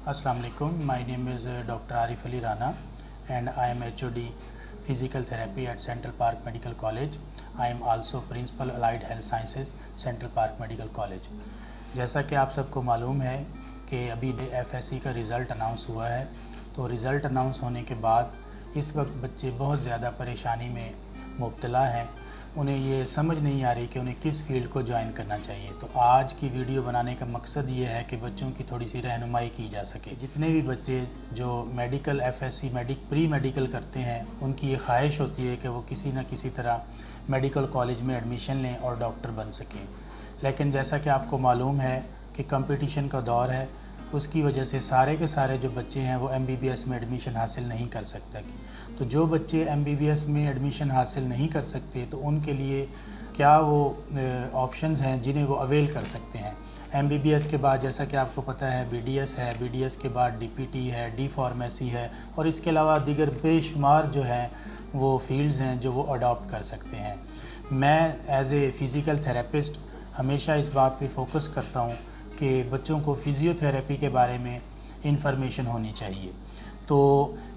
Assalamu alaikum. My name is Dr. Arif Ali Rana and I am HOD Physical Therapy at Central Park Medical College. I am also Principal Allied Health Sciences Central Park Medical College. जैसा कि आप सबको मालूम है कि अभी FSC का result announce हुआ है, तो रिज़ल्ट अनाउंस होने के बाद इस वक्त बच्चे बहुत ज़्यादा परेशानी में मुब्तला हैं। उन्हें ये समझ नहीं आ रही कि उन्हें किस फील्ड को ज्वाइन करना चाहिए। तो आज की वीडियो बनाने का मकसद ये है कि बच्चों की थोड़ी सी रहनुमाई की जा सके। जितने भी बच्चे जो मेडिकल FSC प्री मेडिकल करते हैं, उनकी ये ख्वाहिश होती है कि वो किसी न किसी तरह मेडिकल कॉलेज में एडमिशन लें और डॉक्टर बन सकें। लेकिन जैसा कि आपको मालूम है कि कंपटीशन का दौर है, उसकी वजह से सारे के सारे जो बच्चे हैं वो MBBS में एडमिशन हासिल नहीं कर सकते। तो जो बच्चे MBBS में एडमिशन हासिल नहीं कर सकते तो उनके लिए क्या वो ऑप्शंस हैं जिन्हें वो अवेल कर सकते हैं। MBBS के बाद जैसा कि आपको पता है BDS है, BDS के बाद DPT है, D फार्मेसी है और इसके अलावा दीगर बेशुमार जो हैं वो फील्ड्स हैं जो वो अडॉप्ट कर सकते हैं। मैं एज ए फ़िज़िकल थेरेपिस्ट हमेशा इस बात पे फोकस करता हूँ कि बच्चों को फ़िज़ियोथेरेपी के बारे में इंफॉर्मेशन होनी चाहिए। तो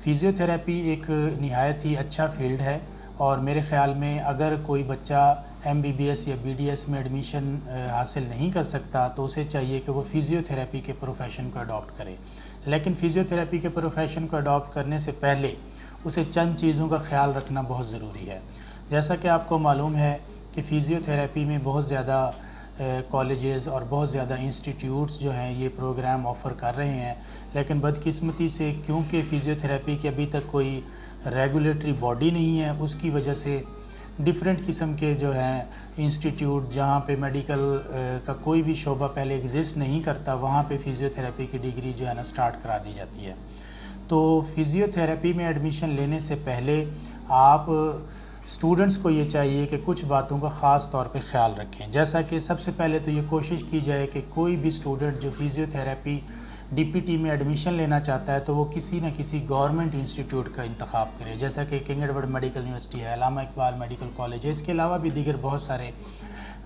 फ़िज़ियोथेरेपी एक निहायत ही अच्छा फील्ड है और मेरे ख़्याल में अगर कोई बच्चा MBBS या BDS में एडमिशन हासिल नहीं कर सकता तो उसे चाहिए कि वो फ़िज़ियोथेरेपी के प्रोफेशन को अडॉप्ट करे। लेकिन फ़िज़ियोथेरेपी के प्रोफेशन को अडॉप्ट करने से पहले उसे चंद चीज़ों का ख्याल रखना बहुत ज़रूरी है। जैसा कि आपको मालूम है कि फ़िज़ियोथेरेपी में बहुत ज़्यादा कॉलेजेस और बहुत ज़्यादा इंस्टीट्यूट्स जो हैं ये प्रोग्राम ऑफ़र कर रहे हैं, लेकिन बदकिस्मती से क्योंकि फ़िज़ियोथेरेपी की अभी तक कोई रेगुलेटरी बॉडी नहीं है, उसकी वजह से डिफरेंट किस्म के जो हैं इंस्टीट्यूट जहाँ पे मेडिकल का कोई भी शोबा पहले एग्जिस्ट नहीं करता, वहाँ पे फ़िज़ियोथेरेपी की डिग्री जो है ना स्टार्ट करा दी जाती है। तो फ़िज़ियोथेरेपी में एडमिशन लेने से पहले आप स्टूडेंट्स को ये चाहिए कि कुछ बातों का ख़ास तौर पे ख्याल रखें। जैसा कि सबसे पहले तो ये कोशिश की जाए कि कोई भी स्टूडेंट जो फ़िज़ियोथेरेपी DPT में एडमिशन लेना चाहता है तो वो किसी न किसी गवर्नमेंट इंस्टीट्यूट का इंतखाब करे, जैसा कि किंग एडवर्ड मेडिकल यूनिवर्सिटी है, अल्लामा इकबाल मेडिकल कॉलेज है। इसके अलावा भी दीगर बहुत सारे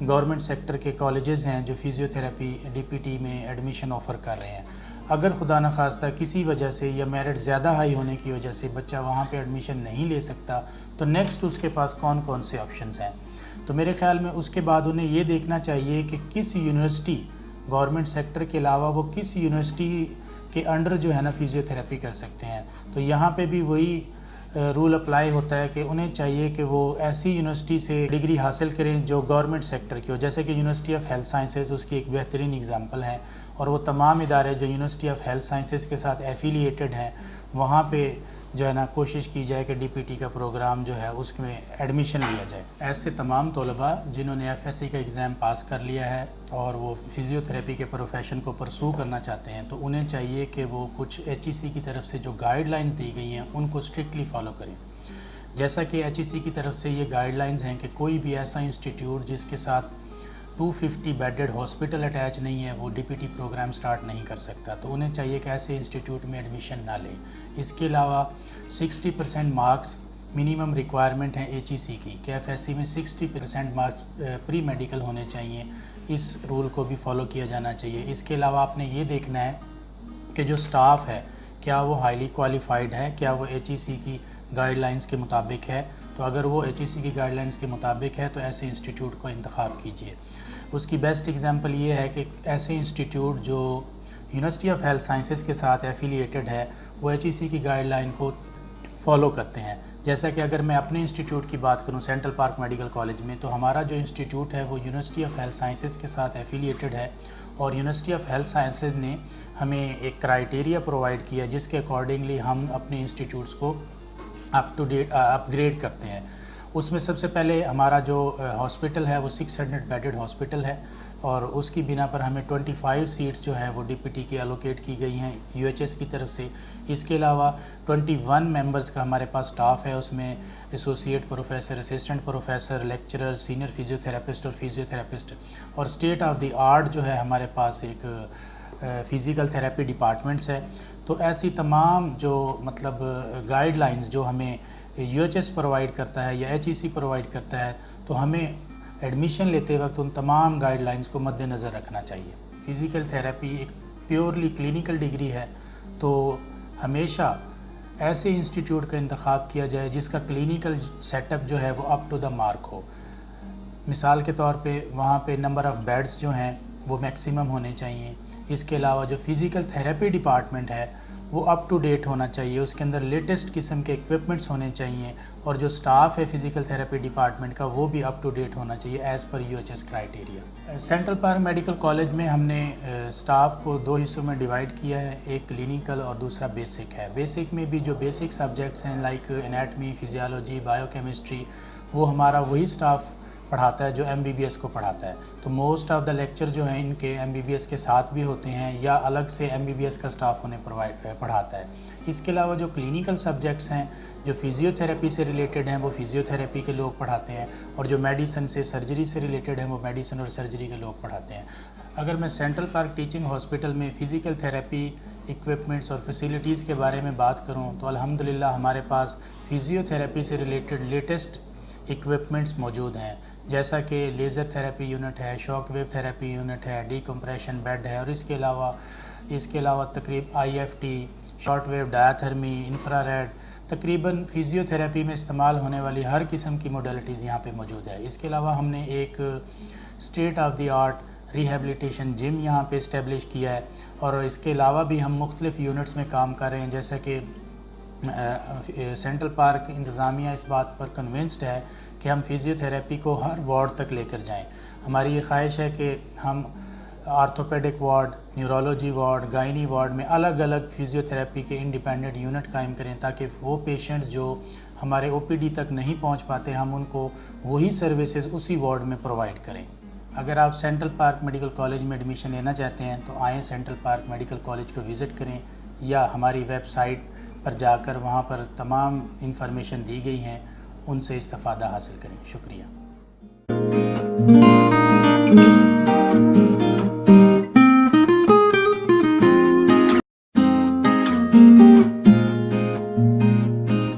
गवर्नमेंट सेक्टर के कॉलेजेस हैं जो फ़िज़ियोथेरेपी DPT में एडमिशन ऑफ़र कर रहे हैं। अगर खुदा न खास्ता किसी वजह से या मेरिट ज़्यादा हाई होने की वजह से बच्चा वहाँ पे एडमिशन नहीं ले सकता तो नेक्स्ट उसके पास कौन कौन से ऑप्शंस हैं। तो मेरे ख़्याल में उसके बाद उन्हें ये देखना चाहिए कि किस यूनिवर्सिटी गवर्नमेंट सेक्टर के अलावा वो किस यूनिवर्सिटी के अंडर जो है ना फ़िज़ियोथेरेपी कर सकते हैं। तो यहाँ पे भी वही रूल अप्लाई होता है कि उन्हें चाहिए कि वो ऐसी यूनिवर्सिटी से डिग्री हासिल करें जो गवर्नमेंट सेक्टर की हो, जैसे कि यूनिवर्सिटी ऑफ हेल्थ साइंसेज उसकी एक बेहतरीन एग्जांपल है। और वो तमाम इदारे जो यूनिवर्सिटी ऑफ हेल्थ साइंसेज के साथ एफिलिएटेड हैं वहाँ पे जो है ना कोशिश की जाए कि DPT का प्रोग्राम जो है उसमें एडमिशन लिया जाए। ऐसे तमाम तलबा जिन्होंने FSC का एग्ज़ाम पास कर लिया है और वो फ़िज़ियोथेरेपी के प्रोफेशन को परसू करना चाहते हैं तो उन्हें चाहिए कि वो कुछ HEC की तरफ से जो गाइडलाइंस दी गई हैं उनको स्ट्रिक्टली फ़ॉलो करें। जैसा कि HEC की तरफ से ये गाइडलाइंस हैं कि कोई भी ऐसा इंस्टीट्यूट जिसके साथ 250 बेडेड हॉस्पिटल अटैच नहीं है वो DPT प्रोग्राम स्टार्ट नहीं कर सकता। तो उन्हें चाहिए कि ऐसे इंस्टीट्यूट में एडमिशन ना लें। इसके अलावा 60% मार्क्स मिनिमम रिक्वायरमेंट है HEC की कि FSC में 60% मार्क्स प्री मेडिकल होने चाहिए। इस रूल को भी फॉलो किया जाना चाहिए। इसके अलावा आपने ये देखना है कि जो स्टाफ है क्या वो हाईली क्वालिफाइड है, क्या वो HEC की गाइडलाइंस के मुताबिक है। तो अगर वो HEC की गाइडलाइंस के मुताबिक है तो ऐसे इंस्टीट्यूट को इंतखाब कीजिए। उसकी बेस्ट एग्जांपल ये है कि ऐसे इंस्टीट्यूट जो यूनिवर्सिटी ऑफ हेल्थ साइंसेज के साथ एफिलिएटेड है वो HEC की गाइडलाइन को फॉलो करते हैं। जैसा कि अगर मैं अपने इंस्टीट्यूट की बात करूं सेंट्रल पार्क मेडिकल कॉलेज में, तो हमारा जो इंस्टीट्यूट है वो यूनिवर्सिटी ऑफ हेल्थ साइंसेज के साथ एफिलिएटेड है और यूनिवर्सिटी ऑफ हेल्थ साइंसेज ने हमें एक क्राइटेरिया प्रोवाइड किया जिसके अकॉर्डिंगली हम अपने इंस्टीट्यूट्स को अप टू डेट अपग्रेड करते हैं। उसमें सबसे पहले हमारा जो हॉस्पिटल है वो 600 बेडेड हॉस्पिटल है और उसकी बिना पर हमें 25 सीट्स जो है वो DPT की एलोकेट की गई हैं UHS की तरफ से। इसके अलावा 21 मेंबर्स का हमारे पास स्टाफ है, उसमें associate professor, assistant professor, lecturer, senior physiotherapist और फ़िज़ियोथेरेपिस्ट और स्टेट ऑफ द आर्ट जो है हमारे पास एक फ़िज़िकल थेरेपी डिपार्टमेंट्स है। तो ऐसी तमाम जो मतलब गाइडलाइंस जो हमें UHS प्रोवाइड करता है या HEC प्रोवाइड करता है, तो हमें एडमिशन लेते वक्त उन तमाम गाइडलाइंस को मद्देनज़र रखना चाहिए। फ़िज़िकल थेरेपी एक प्योरली क्लिनिकल डिग्री है, تو ہمیشہ ایسے انسٹیٹیوٹ کا انتخاب کیا جائے جس کا کلینیکل سیٹ اپ جو ہے وہ اپ ٹو دا مارک ہو. مثال کے طور پہ وہاں پہ نمبر آف بیڈز جو ہیں وہ میکسیمم ہونے چاہیے. اس کے علاوہ جو فزیکل تھیراپی ڈپارٹمنٹ ہے وہ اپ ٹو ڈیٹ ہونا چاہیے, اس کے اندر لیٹسٹ قسم کے اکوپمنٹس ہونے چاہیے, اور جو سٹاف ہے فزیکل تھیراپی ڈپارٹمنٹ کا وہ بھی اپ ٹو ڈیٹ ہونا چاہیے as per UHS criteria. Central park medical college میں ہم نے سٹاف کو 2 حصوں میں ڈیوائڈ کیا ہے, ایک کلینیکل اور دوسرا بیسک ہے. بیسک میں بھی جو بیسک سبجیکٹس ہیں like anatomy, physiology, bio chemistry, وہ ہمارا وہی سٹاف پڑھاتا ہے جو MBBS کو پڑھاتا ہے. تو موسٹ آف دا لیکچر جو ہیں ان کے MBBS کے ساتھ بھی ہوتے ہیں یا الگ سے MBBS کا سٹاف انہیں پڑھاتا ہے. اس کے علاوہ جو کلینیکل سبجیکٹس ہیں جو فزیو تھیراپی سے ریلیٹڈ ہیں وہ فزیو تھیراپی کے لوگ پڑھاتے ہیں, اور جو میڈیسن سے سرجری سے ریلیٹڈ ہیں وہ میڈیسن اور سرجری کے لوگ پڑھاتے ہیں. اگر میں سینٹرل پارک ٹیچنگ ہاسپٹل میں فزیکل تھیراپی اکوپمنٹس اور فیسیلیٹیز کے بارے میں بات کروں تو الحمدللہ ہمارے پاس فزیو تھیراپی سے ریلیٹڈ لیٹسٹ اکوپمنٹس موجود ہیں, جیسا کہ لیزر تھیراپی یونٹ ہے, شاک ویو تھیراپی یونٹ ہے, ڈی کمپریشن بیڈ ہے, اور اس کے علاوہ IFT, short wave diathermy, infrared, تقریباً فزیو تھیراپی میں استعمال ہونے والی ہر قسم کی موڈیلٹیز یہاں پہ موجود ہے. اس کے علاوہ ہم نے ایک state of the art rehabilitation gym یہاں پہ اسٹیبلش کیا ہے, اور اس کے علاوہ بھی ہم مختلف یونٹس میں کام کر رہے ہیں. جیسا کہ سینٹرل پارک انتظامیہ اس بات پر کنونسڈ ہے کہ ہم فزیو تھیراپی کو ہر وارڈ تک لے کر جائیں. ہماری یہ خواہش ہے کہ ہم orthopaedic ward, neurology ward, گائنی ward میں الگ الگ فزیو تھیراپی کے انڈیپینڈنٹ یونٹ قائم کریں تاکہ وہ پیشنٹس جو ہمارے OPD تک نہیں پہنچ پاتے ہم ان کو وہی سروسز اسی وارڈ میں پرووائڈ کریں. اگر آپ سینٹرل پارک میڈیکل کالج میں ایڈمیشن لینا چاہتے ہیں تو آئیں سینٹرل پارک میڈیکل کالج کو وزٹ کریں, یا ہماری ویب سائٹ پر جا کر وہاں پر تمام انفارمیشن دی گئی ہیں, ان سے استفادہ حاصل کریں. شکریہ.